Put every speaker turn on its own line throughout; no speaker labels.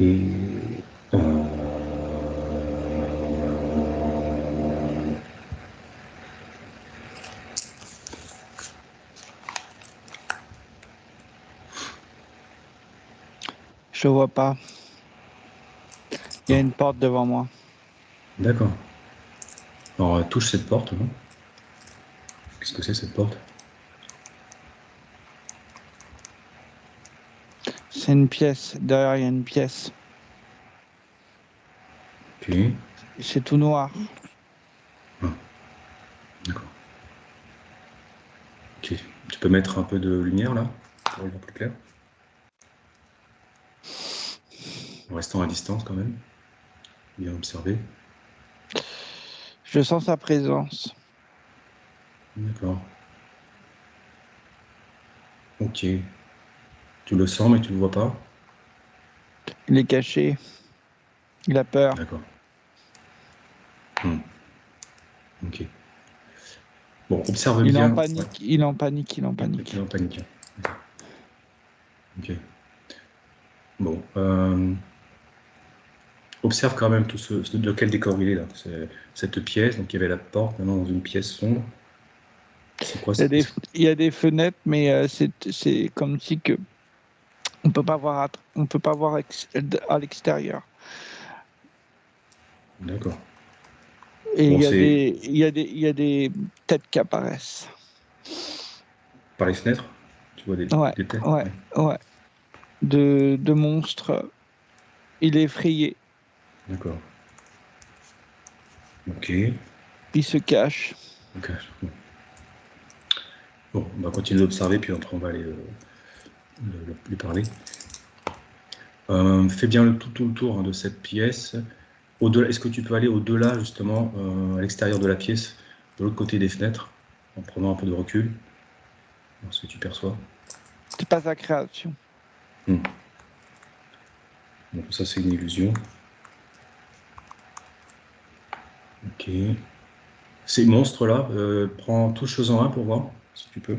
Et
Je vois pas. Il y a
non.
une porte devant moi.
D'accord. Alors, touche cette porte, non? Qu'est-ce que c'est cette porte?
C'est une pièce. Derrière, il y a une pièce.
Ok.
C'est tout noir.
Ah, d'accord. Ok. Tu peux mettre un peu de lumière là pour y voir plus clair, en restant à distance quand même. Bien observer.
Je sens sa présence.
D'accord. Ok. Tu le sens mais tu le vois pas?
Il est caché. Il a peur.
D'accord. Hmm. Ok. Bon, observe
Il est en
bien. Ouais.
panique. Il est en panique. Il est en
Il est
panique.
en panique. Ok. Bon. Observe quand même de quel décor il est là. C'est cette pièce, donc il y avait la porte, maintenant dans une pièce sombre. C'est quoi
Il y a
ça?
il y a des fenêtres, mais c'est comme si que on peut pas voir on peut pas voir à l'extérieur.
D'accord.
Et
Bon, c'est
il y a des têtes qui apparaissent.
par les fenêtres? Tu vois
Ouais,
des têtes?
ouais,
Ouais.
ouais. De monstres. Il est effrayé.
D'accord. Ok.
Il se cache.
Ok. Bon, on va continuer d'observer, puis après on va aller lui parler. Fais bien tout le tour hein, de cette pièce. Au-delà, est-ce que tu peux aller au-delà, justement, à l'extérieur de la pièce, de l'autre côté des fenêtres, en prenant un peu de recul, voir ce que tu perçois?
C'est pas sa création.
Hmm. Donc ça, c'est une illusion. Ok. Ces monstres-là, prends tout chose en un pour voir, si tu peux.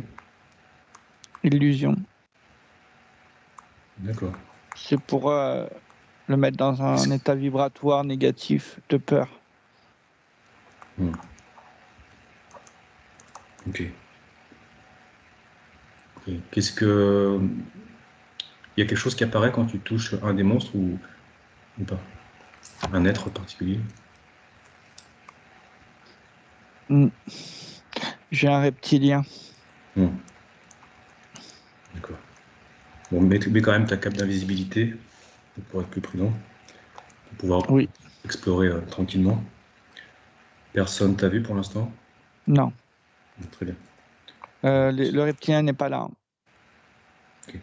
Illusion.
D'accord.
C'est pour le mettre dans un état vibratoire négatif de peur.
Hmm. Ok. Et qu'est-ce que... Il y a quelque chose qui apparaît quand tu touches un des monstres ou pas? Un être particulier?
Hmm. J'ai un reptilien.
Hmm. D'accord. Bon, mets quand même ta cape d'invisibilité pour être plus prudent, pour pouvoir
Oui,
explorer tranquillement. Personne t'a vu pour l'instant?
non.
Très bien. Bon,
Le reptilien n'est pas là.
ok.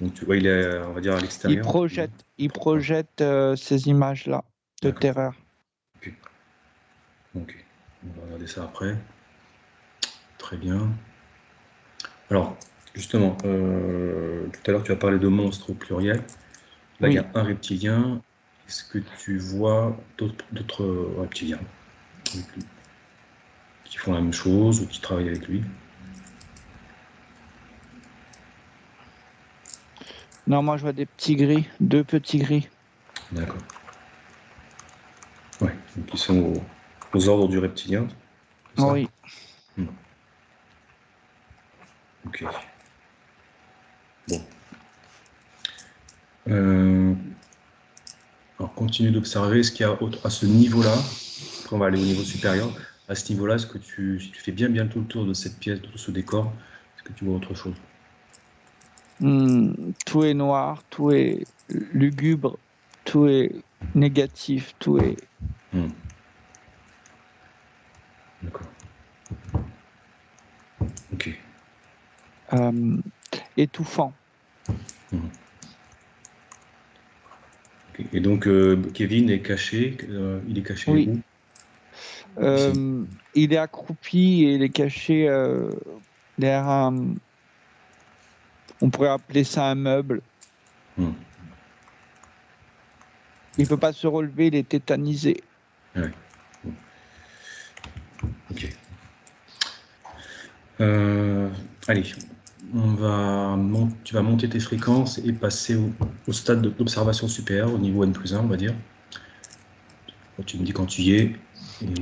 Donc tu vois, il est, on va dire, à l'extérieur.
Il projette ces images-là de
D'accord.
terreur.
Ok. Ok. On va regarder ça après. Très bien. Alors, justement, tout à l'heure, tu as parlé de monstres au pluriel. Là, il y
Oui.
a un reptilien. Est-ce que tu vois d'autres reptiliens avec lui, qui font la même chose ou qui travaillent avec lui?
Non, moi je vois des petits gris, deux petits gris.
D'accord. Ouais. Donc, ils sont aux ordres du reptilien, c'est ça?
Oui.
Hmm. Ok. Bon. Euh, alors, continue d'observer. Est-ce qu'il y a à ce niveau-là, après on va aller au niveau supérieur, à ce niveau-là, si tu fais bien tout le tour de cette pièce, de tout ce décor, est-ce que tu vois autre chose?
Tout est noir, tout est lugubre, tout est négatif, tout est
Hmm. D'accord. Ok.
euh, étouffant.
Hmm. Ok. Et donc, Kevin est caché. Il est caché
Oui.
où? Ici.
Il est accroupi et il est caché derrière un. On pourrait appeler ça un meuble.
Hmm.
Il ne peut pas se relever, il est tétanisé.
Ouais. Bon. Ok. Allez. tu vas monter tes fréquences et passer au stade d'observation supérieure, au niveau N+1, on va dire. Tu me dis quand tu y es.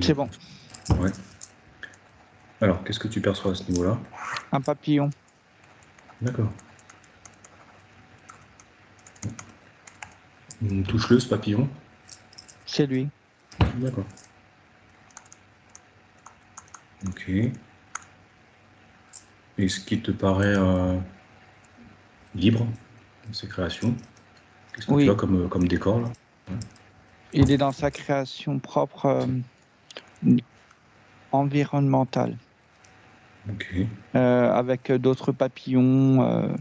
C'est bon.
Ouais. Alors, qu'est-ce que tu perçois à ce niveau-là?
Un papillon.
D'accord. Touche-le, ce papillon.
C'est lui.
D'accord. Ok. Et ce qui te paraît libre dans ces créations? Qu'est-ce que tu as
Oui.
comme décor là?
Il est dans sa création propre environnementale.
Ok.
Avec d'autres papillons,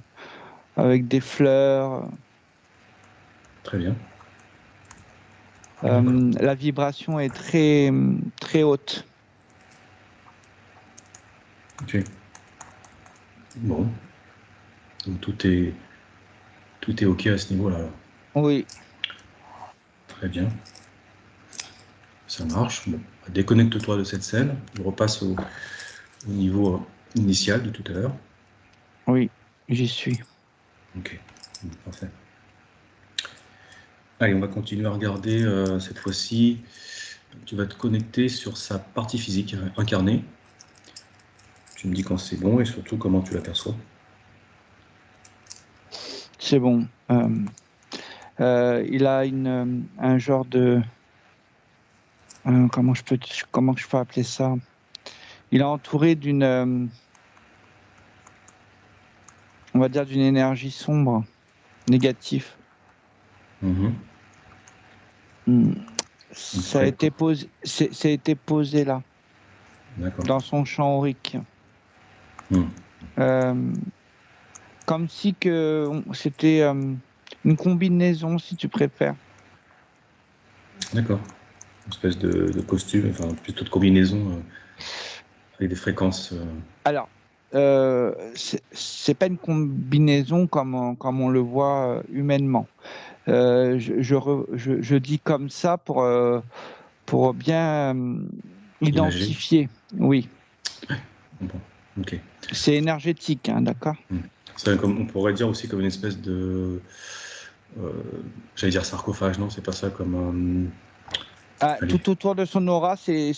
avec des fleurs.
Très bien. D'accord.
La vibration est très, très haute.
Ok. Bon. Donc tout est ok à ce niveau-là.
Oui.
Très bien. Ça marche. Bon. Déconnecte-toi de cette scène. On repasse au niveau initial de tout à l'heure.
Oui, j'y suis.
Ok. Parfait. Allez, on va continuer à regarder cette fois-ci. Tu vas te connecter sur sa partie physique incarnée. Tu me dis quand c'est bon et surtout comment tu l'aperçois.
C'est bon. Il a un genre de... comment je peux appeler ça? Il est entouré on va dire, d'une énergie sombre, négative.
Mhm.
Ça a
Très.
été posé, ça a été posé là,
D'accord.
dans son champ aurique.
Hmm.
Euh, Comme si que c'était une combinaison, si tu préfères.
D'accord. Une espèce de costume, enfin plutôt de combinaison avec des fréquences.
Alors, c'est pas une combinaison comme on le voit humainement. Je dis comme ça pour bien
Imagées.
identifier. Oui,
Bon. Ok.
c'est énergétique, hein, d'accord?
C'est comme, on pourrait dire aussi comme une espèce de. euh, J'allais dire sarcophage, non, c'est pas ça, comme.
Ah,
Allez.
tout autour de son aura, c'est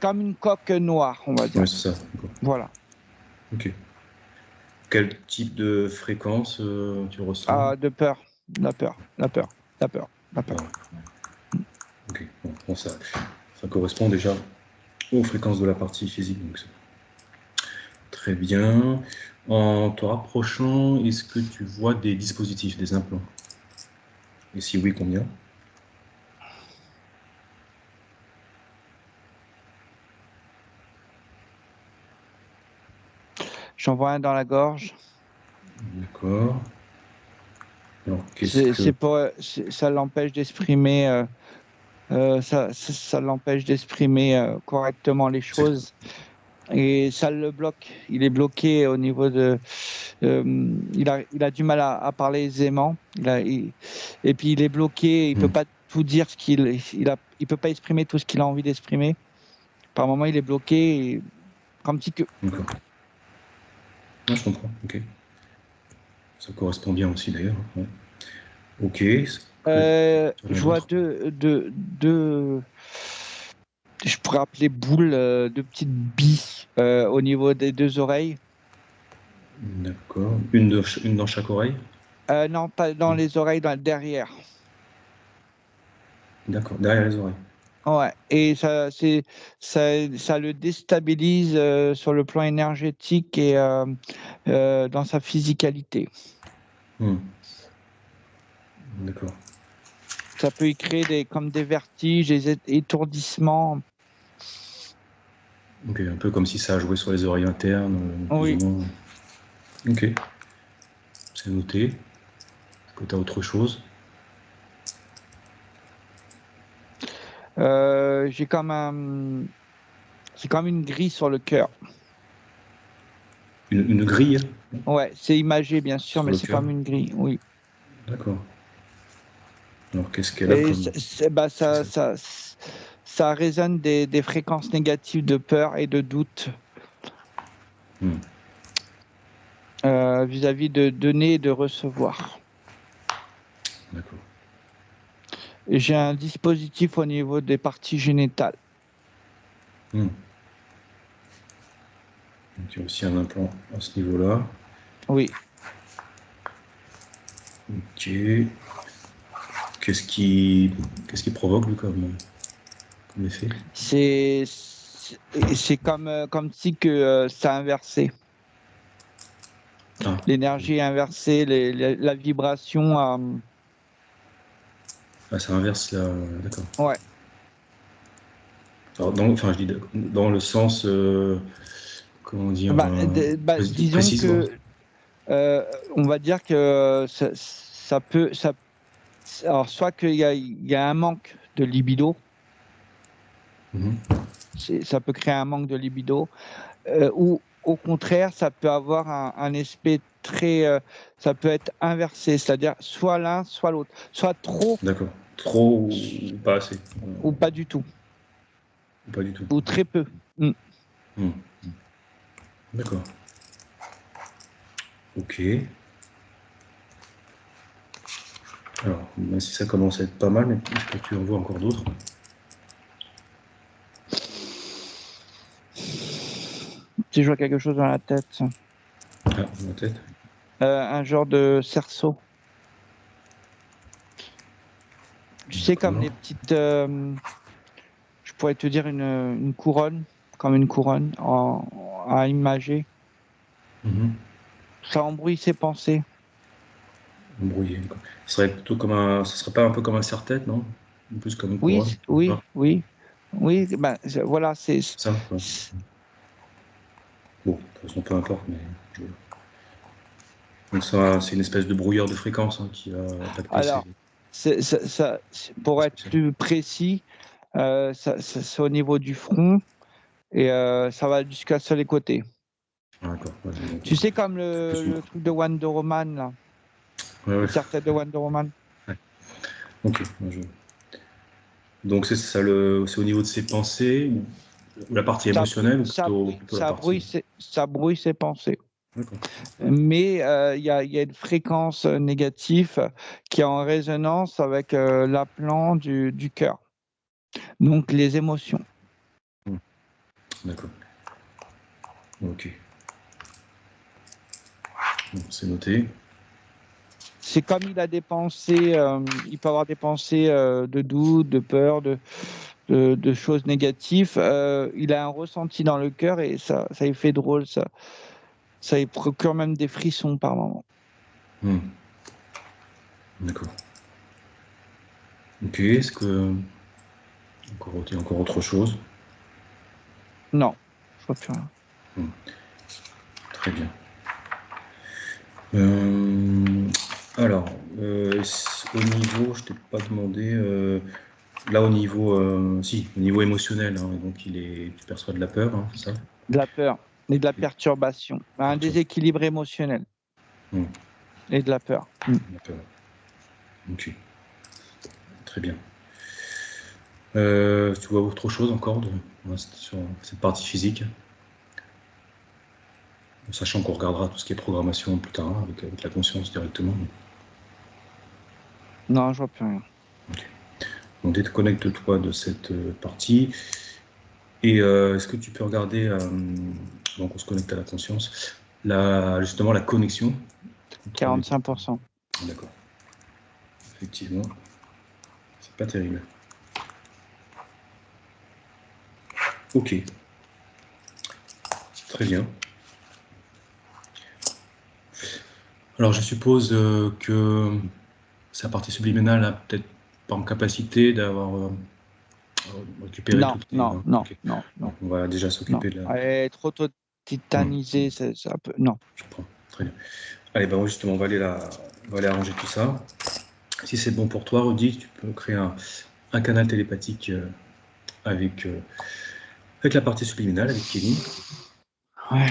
comme une coque noire, on va dire.
Ouais, c'est ça. D'accord.
Voilà.
Ok. Quel type de fréquence tu ressens?
Ah, de peur, la peur, la peur, la peur, la peur.
Pardon. Ok. Bon, ça correspond déjà aux fréquences de la partie physique. Donc très bien. En te rapprochant, est-ce que tu vois des dispositifs, des implants? Et si oui, combien?
J'en vois un dans la gorge.
D'accord. Alors, qu'est-ce que.
Ça l'empêche d'exprimer, ça l'empêche d'exprimer correctement les
c'est-
choses et ça le bloque. Il est bloqué au niveau il a du mal à parler aisément. Et puis il est bloqué. Il peut
Hmm.
pas tout dire il peut pas exprimer tout ce qu'il a envie d'exprimer. Par moment, il est bloqué, comme si que.
D'accord. Ah, je comprends. Ok. Ça correspond bien aussi d'ailleurs. Ouais. Ok. Est-ce que tu en as
Je vois
d'autres?
je pourrais appeler boules, deux petites billes au niveau des deux oreilles.
D'accord. Une dans chaque oreille?
Non, pas dans les oreilles, derrière.
D'accord. Derrière les oreilles.
Ouais. Et ça le déstabilise sur le plan énergétique et dans sa physicalité.
Hmm. D'accord.
Ça peut y créer comme des vertiges, des étourdissements.
Ok. Un peu comme si ça a joué sur les oreilles internes, plus ou
Oui.
moins. Ok. C'est noté. Est-ce que tu as autre chose?
J'ai c'est comme une grille sur le cœur.
Une grille
Ouais, c'est imagé bien sûr,
sur
mais
le
c'est
cœur?
comme une grille, oui.
D'accord. Alors, qu'est-ce qu'elle a
Et
comme
bah,
façade?
ça résonne des fréquences négatives de peur et de doute.
Hmm.
vis-à-vis de donner et de recevoir.
D'accord.
Et j'ai un dispositif au niveau des parties génitales.
Hmm. Donc, il y a aussi un implant à ce niveau-là.
Oui.
Ok. Qu'est-ce qui provoque lui, comme effet?
C'est comme si que ça inversé.
Ah,
L'énergie inversée, la vibration.
ah, ça inverse là. D'accord.
Ouais.
Alors, enfin, je dis dans le sens, comment dire,
Disons
précisément.
que on va dire que ça peut. Alors, soit il y a un manque de libido,
Mhm.
ça peut créer un manque de libido, ou au contraire, ça peut avoir un aspect très. Ça peut être inversé, c'est-à-dire soit l'un, soit l'autre, soit trop
D'accord. Trop ou pas assez?
ou pas du tout,
Pas du tout.
ou très peu. Mm.
Hmm. D'accord. Ok. Alors, même si ça commence à être pas mal, mais est-ce que tu en vois encore d'autres?
Si je vois quelque chose dans la tête,
Ah, dans la tête.
un genre de cerceau. Tu sais, comme
D'accord.
les petites. Je pourrais te dire une couronne, comme une couronne à imager.
Mhm.
Ça embrouille ses pensées.
Embrouillé. Quoi. Ce serait pas un peu comme un serre-tête, non? Plus comme une
Oui,
couronne.
oui,
Ah,
oui, oui. Ben, voilà,
ça. Ouais. Bon, de toute façon, peu importe, mais donc ça, c'est une espèce de brouilleur de fréquence, hein, qui a impacté ces.
alors, pour être
Spécial.
plus précis, c'est au niveau du front et ça va jusqu'à sur les côtés.
Ah, d'accord. Ouais, donc,
Tu sais, comme
c'est plus une.
le truc de Wonder Woman, là,
Ouais, ouais.
le serre-tête de Wonder Woman.
Ouais. Ok. Donc c'est ça c'est au niveau de ses pensées ou la partie
Ça,
émotionnelle ou
ça,
plutôt la partie.
ça brouille ses pensées.
D'accord.
Mais il y a une fréquence négative qui est en résonance avec l'appelant du cœur, donc les émotions.
D'accord. Ok. Bon, c'est noté.
C'est comme il a des pensées, il peut avoir des pensées de doute, de peur, de choses négatives. Il a un ressenti dans le cœur et ça lui fait drôle, ça lui procure même des frissons par moment.
Hmm. D'accord. Ok. Est-ce que il y a encore autre chose?
Non, je vois plus rien.
Hmm. Très bien. Euh, alors, au niveau, je t'ai pas demandé. Là, au niveau, si, au niveau émotionnel, hein, donc tu perçois de la peur, hein, c'est ça?
De la peur et de la
Et
perturbation, un
perturbe.
déséquilibre émotionnel
Hmm.
et de la peur.
La peur. Ok. Très bien. Tu vois autre chose encore sur cette partie physique, en sachant qu'on regardera tout ce qui est programmation plus tard, hein, avec la conscience directement.
Non, je vois plus rien.
Ok. Donc déconnecte-toi de cette partie. Et est-ce que tu peux regarder, donc on se connecte à la conscience, justement la connexion entre les.
45%.
D'accord. Effectivement, c'est pas terrible. Ok, très bien. Alors je suppose que sa partie subliminale n'a peut-être pas en capacité d'avoir récupéré
Non,
toutes les.
non,
Hein,
non,
ok.
non, non,
Donc on va déjà
non.
s'occuper de la.
Elle est trop
Hmm,
titanisée, ça peut. Non.
je prends. Très bien. Allez, ben justement, on va aller arranger tout ça. Si c'est bon pour toi, Rudy, tu peux créer un canal télépathique avec, avec la partie subliminale, avec Kevin.
Ouais.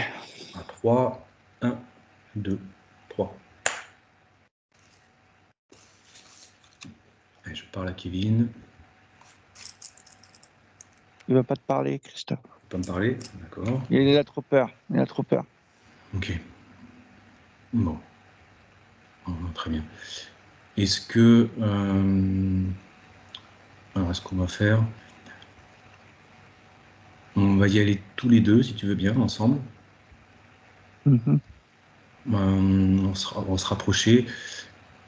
À 3, 1, 2, 3. Allez, je parle à Kevin.
Il veut pas te parler, Christophe.
Il peut pas me parler, d'accord.
Il a trop peur. Il a trop peur.
Ok. Bon. Très bien. Est-ce que... alors, ce qu'on va faire, on va y aller tous les deux, si tu veux bien, ensemble.
Mhm.
On va se rapprocher.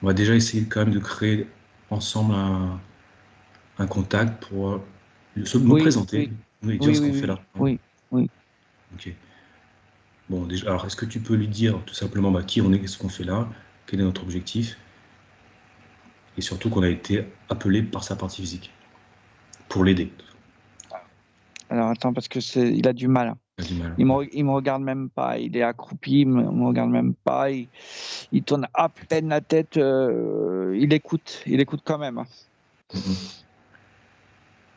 On va déjà essayer quand même de créer ensemble un contact pour nous
Oui,
présenter,
oui,
nous dire
oui,
ce qu'on
oui,
fait
oui,
là. Hein.
oui, oui.
Ok. Bon, déjà, alors est-ce que tu peux lui dire tout simplement qui on est, ce qu'on fait là, quel est notre objectif, et surtout qu'on a été appelé par sa partie physique pour l'aider.
Alors attends, parce que il a du mal.
Il a du mal.
Il me regarde même pas. Il est accroupi, me regarde même pas. Il tourne à peine la tête. Il écoute quand même.
Mhm.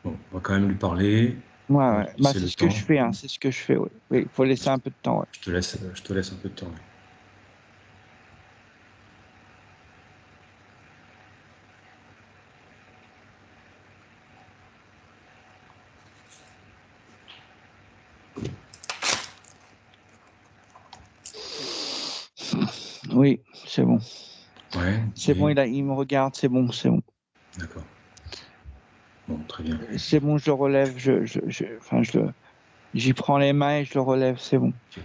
Bon, on va quand même lui parler.
Ouais,
On va
ouais.
lui
Bah,
laisser
c'est
le
ce que je
temps.
fais, hein. C'est ce que je fais, oui. Oui, il faut laisser un peu de temps, ouais.
Je te laisse un peu de temps.
Oui, c'est bon.
Ouais,
C'est bon,
oui,
il me regarde, c'est bon, c'est bon.
d'accord. Bon, très bien.
C'est bon, je le relève, enfin, j'y prends les mains et je le relève, c'est bon.
Ok.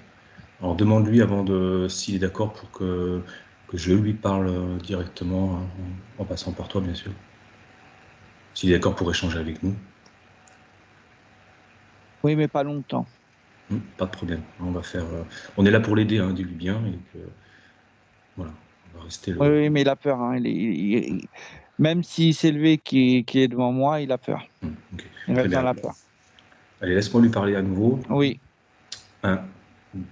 Alors demande-lui avant s'il est d'accord pour que je lui parle directement, hein, en passant par toi, bien sûr. S'il est d'accord pour échanger avec nous,
Oui, mais pas longtemps.
pas de problème. On est là pour l'aider, hein, dis-lui bien, et que voilà, on va rester
Oui,
le.
oui, mais il a peur, hein. Même s'il s'est levé qui est devant moi, il a peur.
Ok.
Il
Très
reste dans
bien.
la peur.
Allez, laisse-moi lui parler à nouveau.
Oui,
1,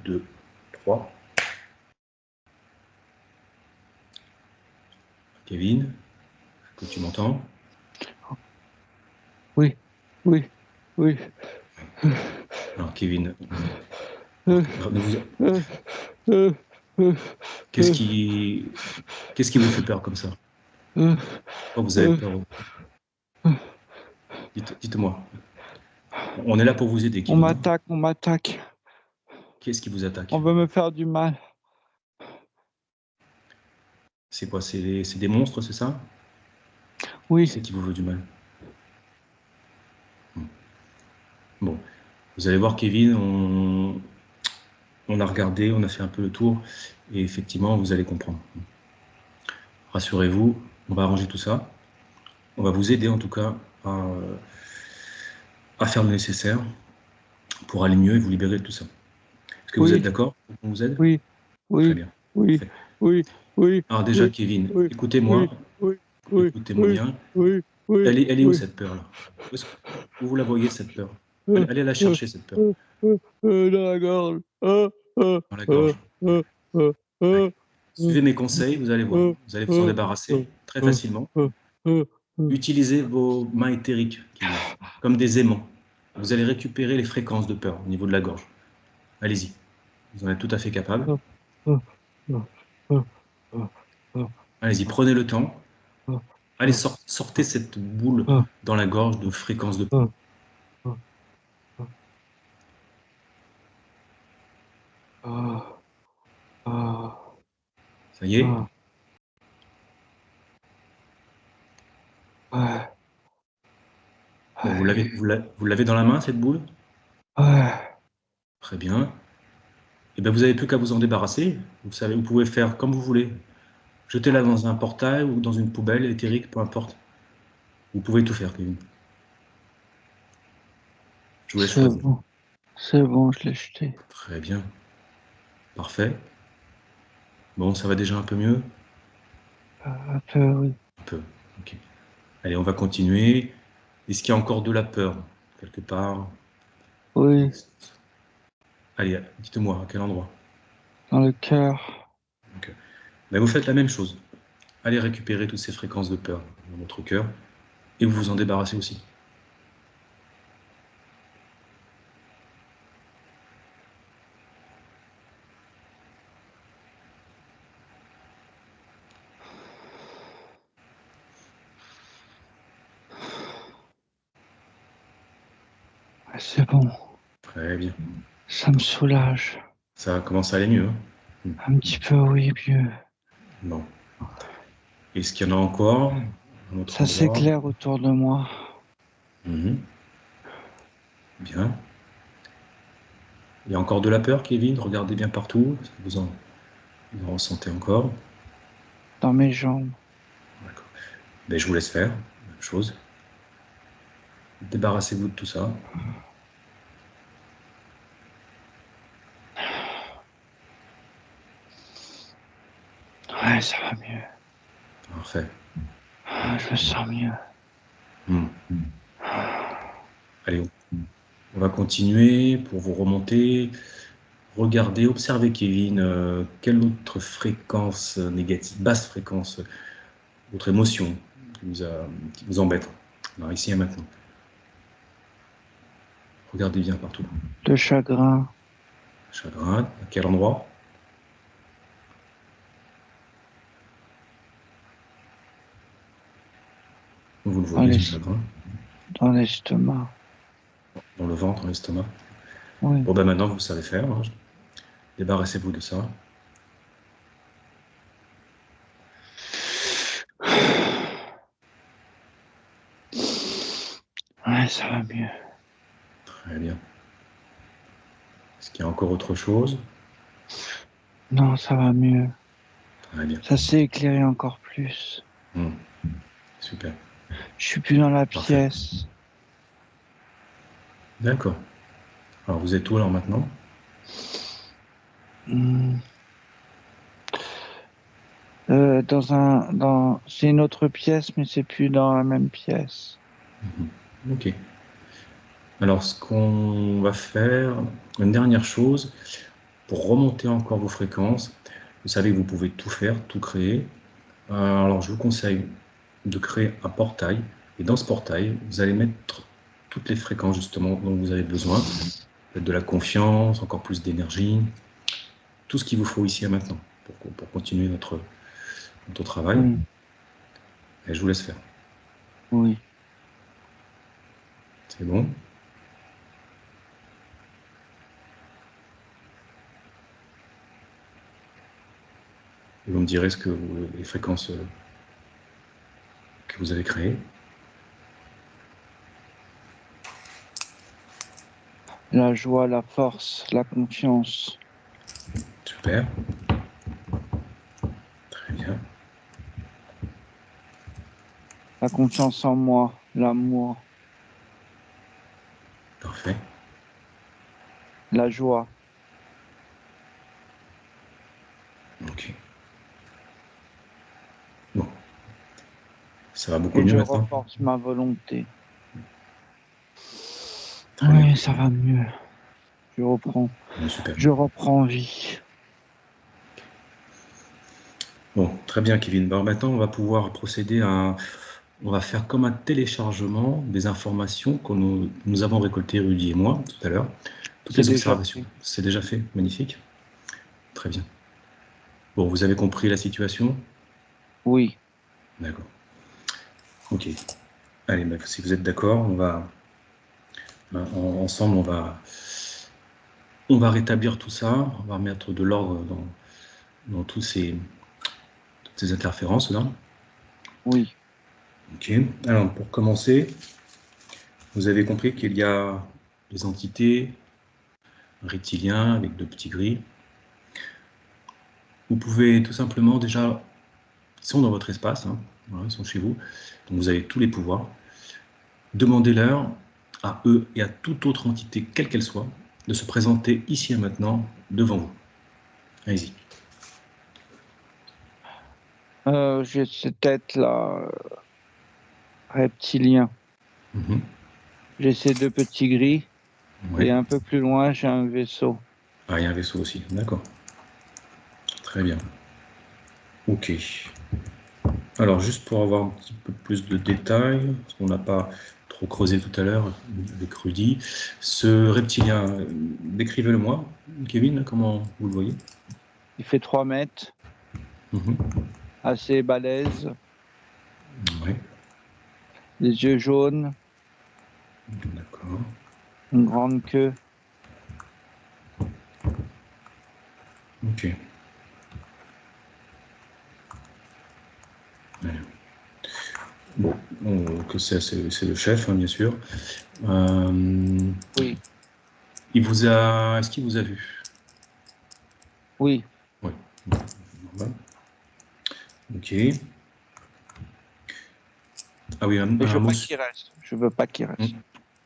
2, 3. Kevin, est-ce que tu m'entends?
oui, oui, oui.
Alors, Kevin,
Euh,
ne vous-
euh, euh, euh,
qu'est-ce
euh,
qui, qu'est-ce qui vous fait peur comme ça?
euh,
Pourquoi vous avez
euh,
peur? Dites-moi. On est là pour vous aider,
on
Kevin, hein.
m'attaque, on m'attaque.
Qu'est-ce qui vous
On
attaque?
veut me faire du mal.
C'est quoi? C'est des monstres, c'est ça? Qui
Oui,
c'est qui vous veut du mal? Bon, vous allez voir, Kevin, on a regardé, on a fait un peu le tour, et effectivement, vous allez comprendre. Rassurez-vous, on va arranger tout ça. On va vous aider en tout cas à faire le nécessaire pour aller mieux et vous libérer de tout ça. Est-ce que vous êtes
oui,
d'accord pour qu'on vous aide?
oui,
Très
oui,
bien.
oui,
Parfait.
oui, oui,
Alors déjà,
oui,
Kevin,
oui,
écoutez-moi,
oui, oui, oui,
écoutez-moi
oui,
bien.
oui, oui,
Elle est où
oui.
cette peur-là? Où vous la voyez cette peur?
Euh,
Allez la
euh,
chercher cette peur,
dans la gorge.
dans la gorge.
Euh, euh,
Allez.
euh,
Suivez mes conseils, vous allez voir.
euh,
Vous allez vous en
euh,
débarrasser
euh,
très
euh,
facilement.
euh, euh, euh.
Utilisez vos mains éthériques, Kevin, comme des aimants. Vous allez récupérer les fréquences de peur au niveau de la gorge. Allez-y, vous en êtes tout à fait capable.
Euh, euh, euh, euh, euh, euh,
Allez-y, prenez le temps.
euh,
Allez,
euh,
sortez cette boule
euh,
dans la gorge de fréquences de peur.
euh, euh, euh, euh,
Ça y est?
euh, ouais,
Bon,
ouais,
vous l'avez dans la main, cette boule?
ouais.
Très bien. Et bien, vous n'avez plus qu'à vous en débarrasser. Vous savez, vous pouvez faire comme vous voulez. Jetez-la dans un portail ou dans une poubelle éthérique, peu importe. Vous pouvez tout faire, Kevin. Je vous laisse choisir.
C'est bon, je l'ai jeté.
Très bien. Parfait. Bon, ça va déjà un peu mieux?
Un peu, oui.
Un peu. Ok. Allez, on va continuer. Est-ce qu'il y a encore de la peur quelque part?
Oui,
Allez, dites-moi, à quel endroit?
dans le cœur.
Ok. Ben, vous faites la même chose. Allez récupérer toutes ces fréquences de peur dans votre cœur et vous vous en débarrassez aussi.
C'est bon,
Très bien.
ça me soulage.
Ça commence à aller mieux, hein.
Un petit peu, oui, mieux.
Bon. Est-ce qu'il y en a encore? Un autre
Ça
endroit?
s'éclaire autour de moi.
Mhm. Bien. Il y a encore de la peur, Kevin? Regardez bien partout. Est-ce que vous en ressentez encore?
Dans mes jambes.
D'accord. Ben, je vous laisse faire. Même chose. Débarrassez-vous de tout ça.
Ouais, ça va mieux.
Parfait.
Je me sens mieux.
Hmm. Allez, on va continuer pour vous remonter. Regardez, observez, Kevin, quelle autre fréquence négative, basse fréquence, autre émotion qui vous embête. Alors, ici et maintenant. Regardez bien partout.
De chagrin.
Chagrin, à quel endroit? Vous le
Dans
voyez, ce chagrin?
dans l'estomac.
Dans le ventre, dans l'estomac.
Oui.
Bon, ben maintenant, vous savez faire. Hein. Débarrassez-vous de ça.
Ouais, ça va mieux.
Très bien. Est-ce qu'il y a encore autre chose?
Non, ça va mieux.
Très bien.
Ça s'est éclairé encore plus.
Hmm. Super.
Je suis plus dans la
Parfait.
pièce.
D'accord. Alors, vous êtes où alors maintenant?
Hmm. C'est une autre pièce, mais c'est plus dans la même pièce.
Ok. Alors, ce qu'on va faire, une dernière chose, pour remonter encore vos fréquences, vous savez que vous pouvez tout faire, tout créer. Alors, je vous conseille de créer un portail. Et dans ce portail, vous allez mettre toutes les fréquences justement dont vous avez besoin. Peut-être de la confiance, encore plus d'énergie, tout ce qu'il vous faut ici et maintenant pour continuer notre travail.
Oui,
Et je vous laisse faire.
oui.
C'est bon? Et vous me direz les fréquences que vous avez créées.
La joie, la force, la confiance.
Super. Très bien.
La confiance en moi, l'amour,
Parfait.
la joie.
Ok. Bon. Ça va beaucoup
Et
mieux
je
maintenant?
renforce ma volonté.
Très bien.
Oui, ça va mieux. Je reprends.
Super.
Je reprends vie.
Bon, très bien, Kevin. Bon, maintenant, on va pouvoir procéder à. On va faire comme un téléchargement des informations que nous avons récoltées, Rudy et moi, tout à l'heure. Toutes
C'est
les
déjà
observations.
fait.
C'est déjà fait. Magnifique. Très bien. Bon, vous avez compris la situation?
Oui.
D'accord. Ok. Allez, bah, si vous êtes d'accord, ensemble, on va rétablir tout ça. On va remettre de l'ordre dans toutes ces interférences-là.
Oui.
Ok. Alors, pour commencer, vous avez compris qu'il y a les entités reptiliens avec deux petits gris. Vous pouvez tout simplement déjà, ils sont dans votre espace, hein, voilà, ils sont chez vous, donc vous avez tous les pouvoirs. Demandez-leur à eux et à toute autre entité, quelle qu'elle soit, de se présenter ici et maintenant devant vous. Allez-y.
J'ai cette tête-là, reptilien.
Mhm.
J'ai ces deux petits gris.
Ouais.
Et un peu plus loin, j'ai un vaisseau.
Ah, il y a un vaisseau aussi, d'accord. Très bien. Ok. Alors, juste pour avoir un petit peu plus de détails, parce qu'on n'a pas trop creusé tout à l'heure avec Rudy, ce reptilien, décrivez-le-moi, Kevin, comment vous le voyez?
Il fait 3 mètres,
Mhm.
assez balèze,
Ouais,
les yeux jaunes,
d'accord.
une grande queue.
Ok. Donc c'est le chef, hein, bien sûr.
Oui,
Est-ce qu'il vous a vu?
oui.
Oui. Normal. Ok. Ah oui,
Mais je
un
veux
mot.
pas qu'il reste. Je veux pas qu'il reste.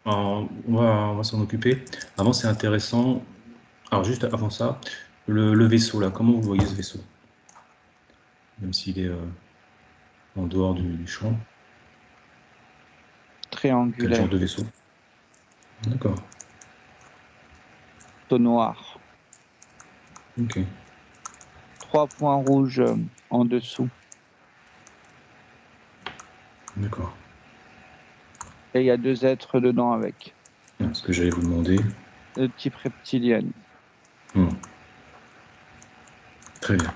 Alors, on va s'en occuper. Avant, c'est intéressant. Alors, juste avant ça, le vaisseau, là, comment vous voyez ce vaisseau? Même s'il est en dehors du champ. Quel genre
Triangulaire,
de vaisseau? D'accord.
tout noir.
Ok.
3 points rouges en dessous.
D'accord.
Et il y a 2 êtres dedans avec.
Ce que j'allais vous demander.
De type reptilienne.
Hmm. Très bien.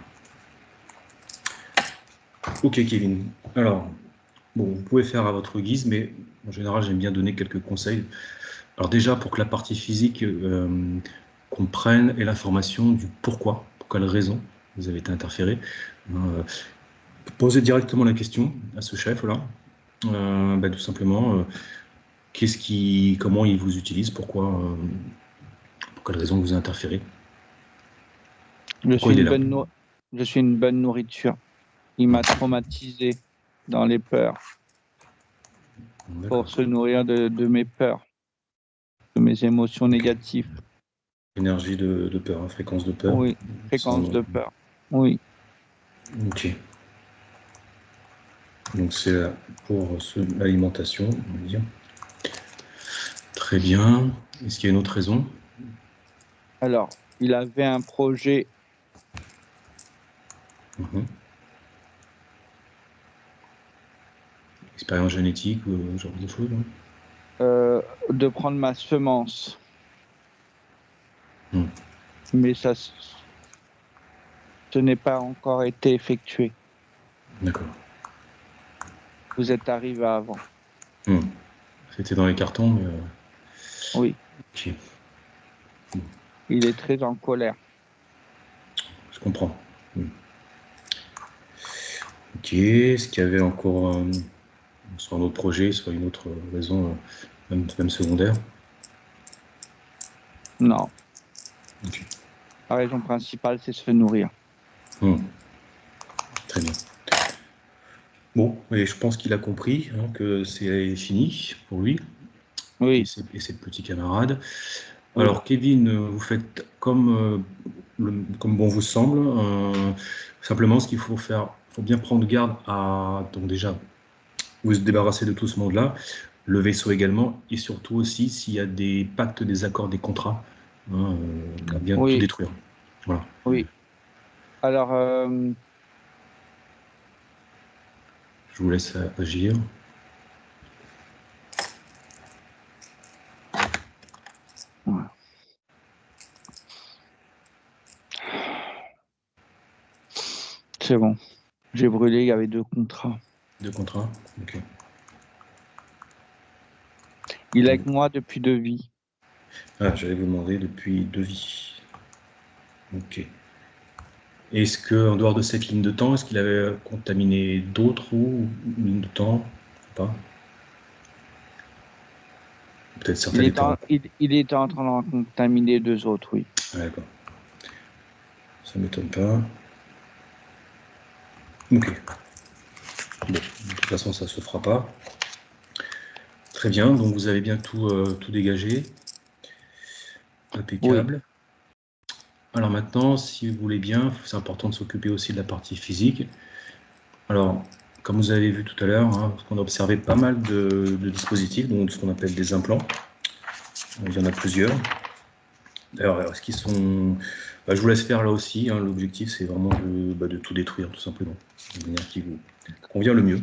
Ok, Kevin. Alors, bon, vous pouvez faire à votre guise, mais en général, j'aime bien donner quelques conseils. Alors déjà, pour que la partie physique comprenne et l'information du pourquoi, pour quelle raison vous avez été interféré, posez directement la question à ce chef-là. Tout simplement, comment il vous utilise, pourquoi, pour quelle raison vous interférez,
Je
pourquoi
suis
il est
une
là.
je suis une bonne nourriture. Il m'a traumatisé dans les peurs
D'accord.
pour se nourrir de mes peurs, de mes émotions
Ok.
négatives.
Énergie de peur, hein, fréquence de peur.
Oui, fréquence de peur. Oui,
Ok. Donc c'est là pour l'alimentation, on va dire. Très bien. Est-ce qu'il y a une autre raison?
alors, il avait un projet
Mhm. Expérience génétique ou ce genre de choses, hein.
de prendre ma semence,
Hmm.
mais ce n'est pas encore été effectué.
D'accord.
Vous êtes arrivé avant.
Hmm. C'était dans les cartons, mais
Oui,
ok,
il est très en colère.
je comprends. Hmm. Ok, est-ce qu'il y avait encore soit un autre projet, soit une autre raison, même secondaire?
Non,
Ok.
la raison principale, c'est se nourrir.
Hmm. Très bien. Bon, et je pense qu'il a compris hein, que c'est fini pour lui
Oui,
et ses petits camarades.
oui.
Alors, Kevin, vous faites comme bon vous semble. Simplement, ce qu'il faut faire, il faut bien prendre garde à, donc déjà, vous débarrasser de tout ce monde-là, le vaisseau également, et surtout aussi s'il y a des pactes, des accords, des contrats, hein, à bien tout
Oui,
détruire. Voilà.
oui. Alors,
Je vous laisse agir.
voilà. C'est bon. J'ai brûlé, il y avait 2 contrats.
Deux contrats. Ok.
Il est avec moi depuis 2 vies.
Ah, j'allais vous demander depuis deux vies. Ok. Est-ce que, en dehors de cette ligne de temps, est-ce qu'il avait contaminé d'autres ou lignes de temps? Pas. Peut-être certaines étaient en.
Il était en train de contaminer 2 autres, oui.
Ah, d'accord. Ça m'étonne pas. Ok. Bon, de toute façon, ça se fera pas. Très bien. Donc, vous avez bien tout dégagé.
Oui,
Impeccable. Alors maintenant, si vous voulez bien, c'est important de s'occuper aussi de la partie physique. Alors, comme vous avez vu tout à l'heure, hein, on a observé pas mal de dispositifs, donc ce qu'on appelle des implants. Il y en a plusieurs. D'ailleurs, est-ce qu'ils sont. Je vous laisse faire là aussi, hein. L'objectif, c'est vraiment de tout détruire, tout simplement, de manière qui vous convient le mieux.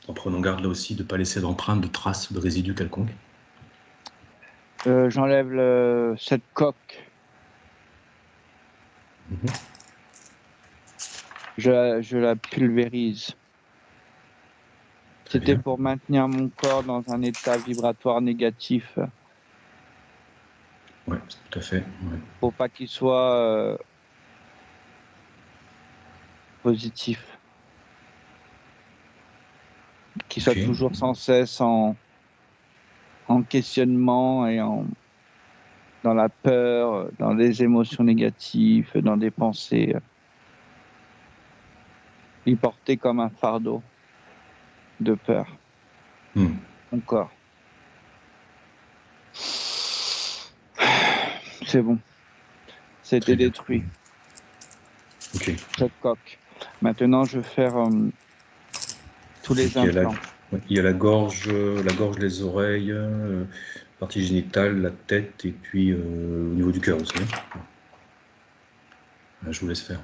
En prenant garde là aussi de ne pas laisser d'empreintes, de traces, de résidus quelconques.
j'enlève cette coque.
Mhm.
Je la pulvérise.
Très
C'était
bien.
pour maintenir mon corps dans un état vibratoire négatif,
Ouais, tout à fait. Ouais.
pour pas qu'il soit positif. qu'il soit
Ok.
toujours sans cesse en questionnement et dans la peur, dans des émotions négatives, dans des pensées. Il portait comme un fardeau de peur,
Hmm.
mon corps. C'est bon, c'était
Très bien.
détruit,
Ok.
cette coque. Maintenant, je vais faire tous les
Donc,
implants.
il y a la gorge, les oreilles, partie génitale, la tête, et puis au niveau du cœur aussi, hein. Là, je vous laisse faire.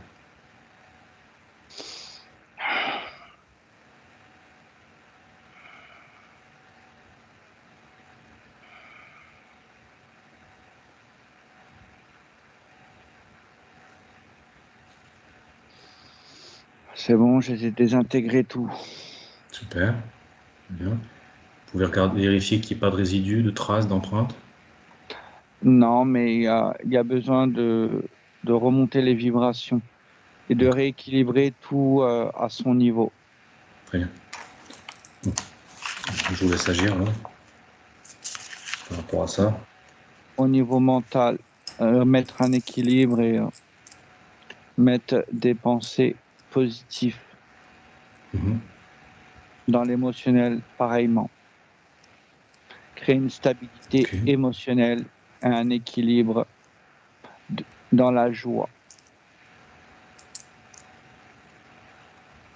C'est bon, j'ai désintégré tout.
Super. Bien. Vous pouvez regarder, vérifier qu'il n'y ait pas de résidus, de traces, d'empreintes.
Non, mais il y a besoin de remonter les vibrations et de
D'accord.
rééquilibrer tout à son niveau.
Très bien. Je vous laisse agir là, par rapport à ça.
Au niveau mental, mettre un équilibre et mettre des pensées positives.
Mhm.
Dans l'émotionnel, pareillement. Créer une stabilité
Ok.
émotionnelle et un équilibre dans la joie.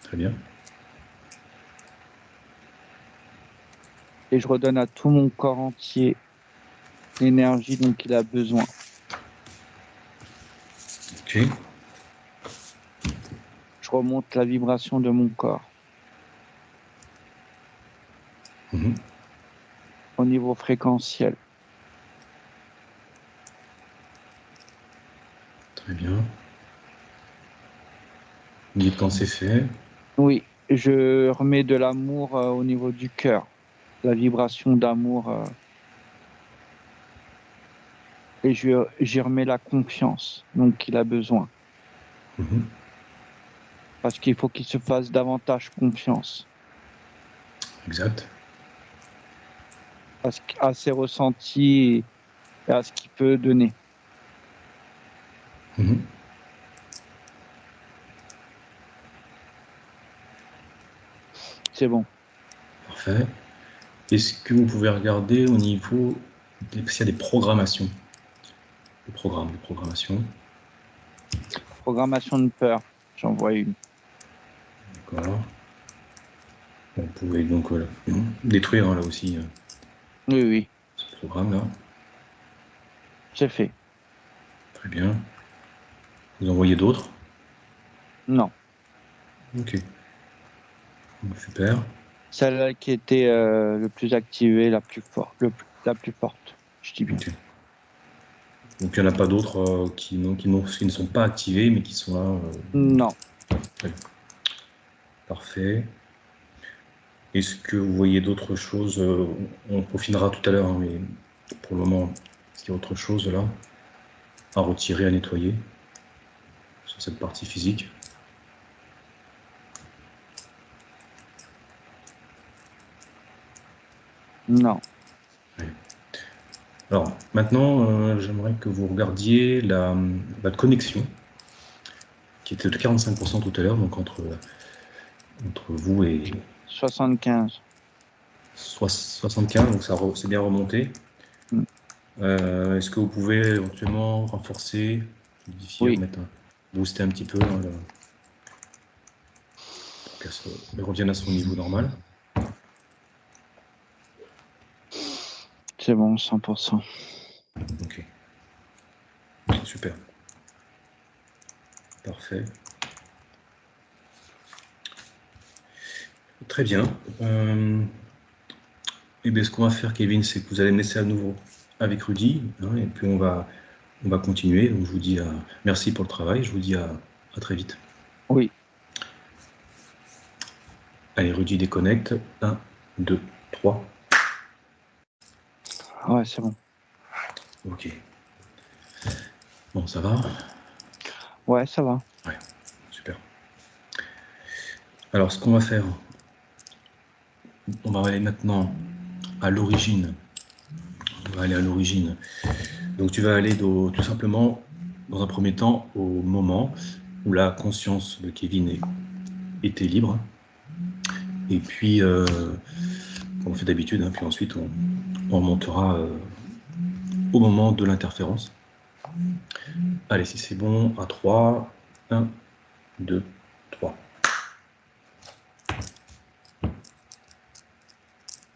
Très bien.
Et je redonne à tout mon corps entier l'énergie dont il a besoin.
Ok.
Je remonte la vibration de mon corps
Mhm.
au niveau fréquentiel.
Très bien. Vous me dites quand c'est fait.
Oui, je remets de l'amour au niveau du cœur, la vibration d'amour, et j'y remets la confiance dont il a besoin.
Mhm.
Parce qu'il faut qu'il se fasse davantage confiance
Exact.
à ses ressentis et à ce qu'il peut donner.
Mhm.
C'est bon.
Parfait. Est-ce que vous pouvez regarder au niveau s'il y a des programmations, des programmes de programmation?
Programmation de peur, j'en vois une.
D'accord. Vous pouvez donc détruire hein, là aussi
Oui, oui,
ce programme-là.
c'est fait.
Très bien. Vous en voyez d'autres?
Non,
Ok. Super.
celle qui était le plus activée, la plus forte, la plus forte, je dis bien.
Ok. Donc il n'y en a pas d'autres qui ne sont pas activés mais qui sont là.
Non,
Très bien. Parfait. Est-ce que vous voyez d'autres choses? On peaufinera tout à l'heure, hein, mais pour le moment, est-ce qu'il y a autre chose là à retirer, à nettoyer sur cette partie physique?
non,
Ouais. Alors maintenant, j'aimerais que vous regardiez la connexion qui était de 45% tout à l'heure, donc entre vous et
75.
75, donc c'est bien remonté.
Mm.
Est-ce que vous pouvez éventuellement renforcer, modifier,
Oui,
booster un petit peu hein, pour qu'elle revienne à son niveau normal?
c'est bon, 100%.
Ok, super, parfait. Très bien. Et bien, ce qu'on va faire, Kevin, c'est que vous allez me laisser à nouveau avec Rudy, hein, et puis on va continuer. Donc, je vous dis merci pour le travail. Je vous dis à très vite.
Oui,
Allez, Rudy déconnecte. 1, 2, 3.
ouais, c'est bon.
Ok. Bon, ça va?
Ouais, ça va.
Ouais, super. Alors, ce qu'on va faire, on va aller maintenant à l'origine. On va aller à l'origine. Donc tu vas aller tout simplement, dans un premier temps, au moment où la conscience de Kevin était libre. Et puis, comme on fait d'habitude, hein, puis ensuite on remontera au moment de l'interférence. Allez, si c'est bon, à 3, 1, 2, 3.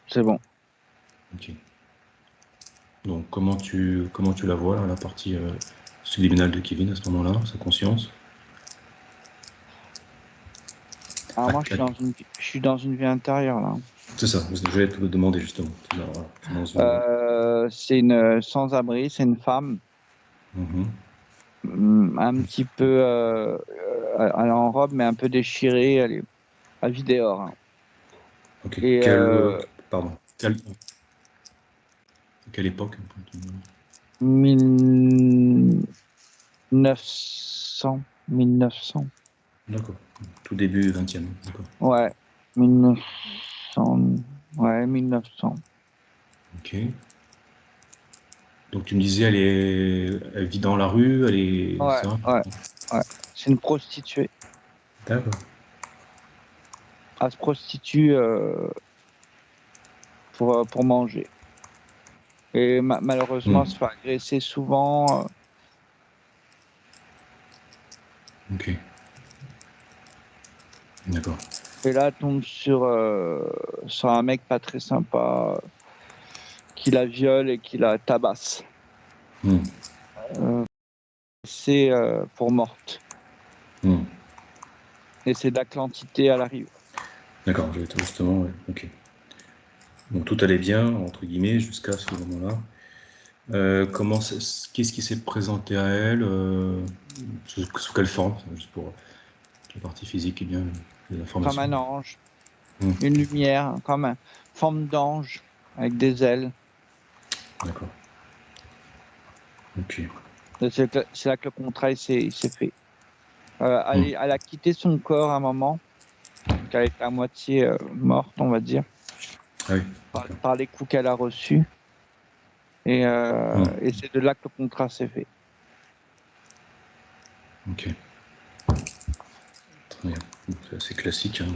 C'est bon.
Ok. Donc comment tu la vois, là, la partie subliminale de Kevin à ce moment-là, sa conscience?
Alors
Ah,
moi, je suis dans une vie intérieure là.
c'est ça, j'allais te le demander justement. Voilà, dans une...
C'est une sans-abri, c'est une femme, un petit peu, elle est en robe, mais un peu déchirée, elle vit dehors, hein.
Ok,
Et
pardon, quelle époque?
1900, 1900,
D'accord, tout début 20e, d'accord.
ouais, 1900, ouais, 1900.
Ok. Donc tu me disais, elle vit dans la rue, elle est
Ouais,
ça?
ouais, ouais. C'est une prostituée.
D'accord.
Elle se prostitue pour manger. Et malheureusement,
Hmm.
elle se fait agresser souvent.
Ok, d'accord.
Et là, elle tombe sur un mec pas très sympa qui la viole et qui la tabasse.
Hmm.
C'est pour morte.
Hmm.
Et c'est de la quantité à l'arrivée.
D'accord, je vais justement, ouais. Ok. Donc tout allait bien, entre guillemets, jusqu'à ce moment-là. Qu'est-ce qui s'est présenté à elle, sous quelle forme, juste pour la partie physique et bien les
Comme
informations.
un ange,
Hmm.
une lumière, comme une forme d'ange avec des ailes.
D'accord. Ok.
Et c'est là que le contrat il s'est fait.
Hmm.
Elle a quitté son corps à un moment, qu'elle était à moitié morte, on va dire,
Ah oui.
par les coups qu'elle a reçus.
Hmm.
Et c'est de là que le contrat s'est fait.
Ok. Très bien. C'est assez classique, hein,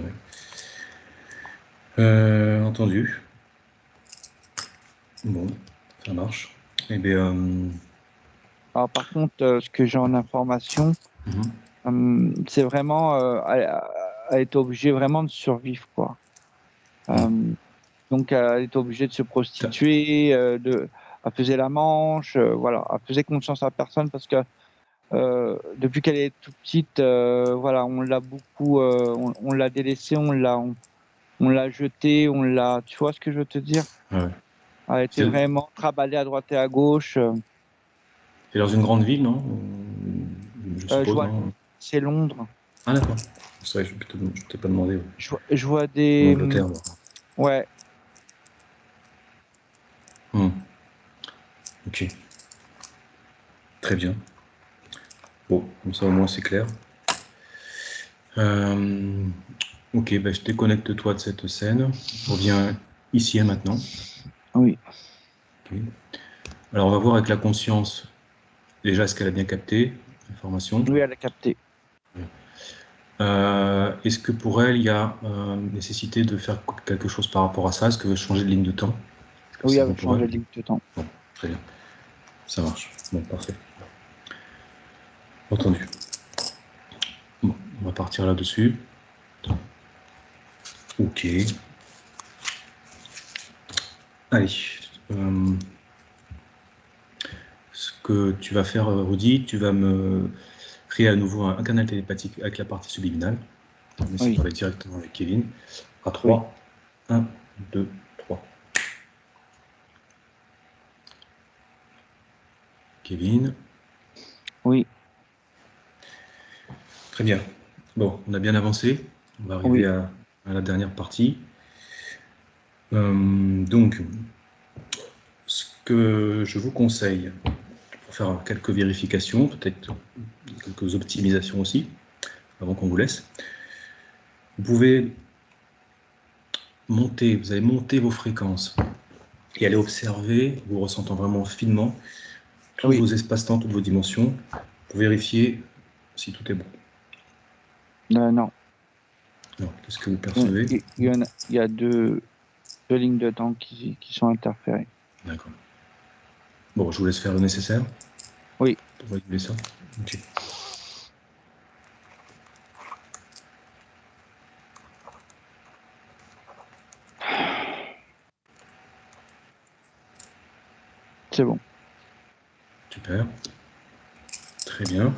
ouais. Entendu. Bon, ça marche. Eh bien,
Alors, par contre, ce que j'ai en information,
mhm.
c'est vraiment, elle est obligée vraiment de survivre, quoi.
Hmm.
Donc, elle est obligée de se
T'as-
prostituer, elle faisait la manche, voilà, elle faisait confiance à personne parce que depuis qu'elle est toute petite, voilà, on l'a beaucoup, on l'a délaissée, on l'a jetée, tu vois ce que je veux te dire?
ouais.
Elle était
C'est
vraiment traballée à droite et à gauche.
c'est dans une grande ville, non? Je
Je
suppose,
vois,
non?
c'est Londres.
Ah d'accord. C'est vrai, je t'ai pas demandé. Ouais.
Je vois
En
des,
Angleterre. Ouais.
ouais,
Hmm. Ok, très bien. Bon, comme ça au moins c'est clair. Euh, ok, bah, je déconnecte toi de cette scène. Je reviens ici et maintenant.
oui,
Ok. Alors on va voir avec la conscience, déjà est-ce qu'elle a bien capté l'information.
oui, elle a capté.
Est-ce que pour elle il y a nécessité de faire quelque chose par rapport à ça? Est-ce que veut changer de ligne de temps? Est-ce que
Oui,
c'est
elle
bon
veut
pour elle?
changer de ligne de temps.
Bon, très bien, ça marche. Bon, parfait. Entendu. Bon, on va partir là-dessus. Ok. Allez. Ce que tu vas faire, Rudy, tu vas me créer à nouveau un canal télépathique avec la partie subliminale. On essaie de
Oui,
parler directement avec Kevin. À
oui,
3. 1, 2, 3. Kevin.
oui,
Très bien. Bon, on a bien avancé. On va arriver
oui,
à la dernière partie. Donc, ce que je vous conseille, pour faire quelques vérifications, peut-être quelques optimisations aussi, avant qu'on vous laisse, vous pouvez vous allez monter vos fréquences et aller observer, vous ressentant vraiment finement tous
Oui.
vos espaces-temps, toutes vos dimensions, pour vérifier si tout est bon.
Non.
Alors, qu'est-ce que vous percevez?
Il y a deux lignes de temps qui sont interférées.
D'accord. Bon, je vous laisse faire le nécessaire.
Oui.
Pour valider ça. Ok.
C'est bon.
Super. Très bien.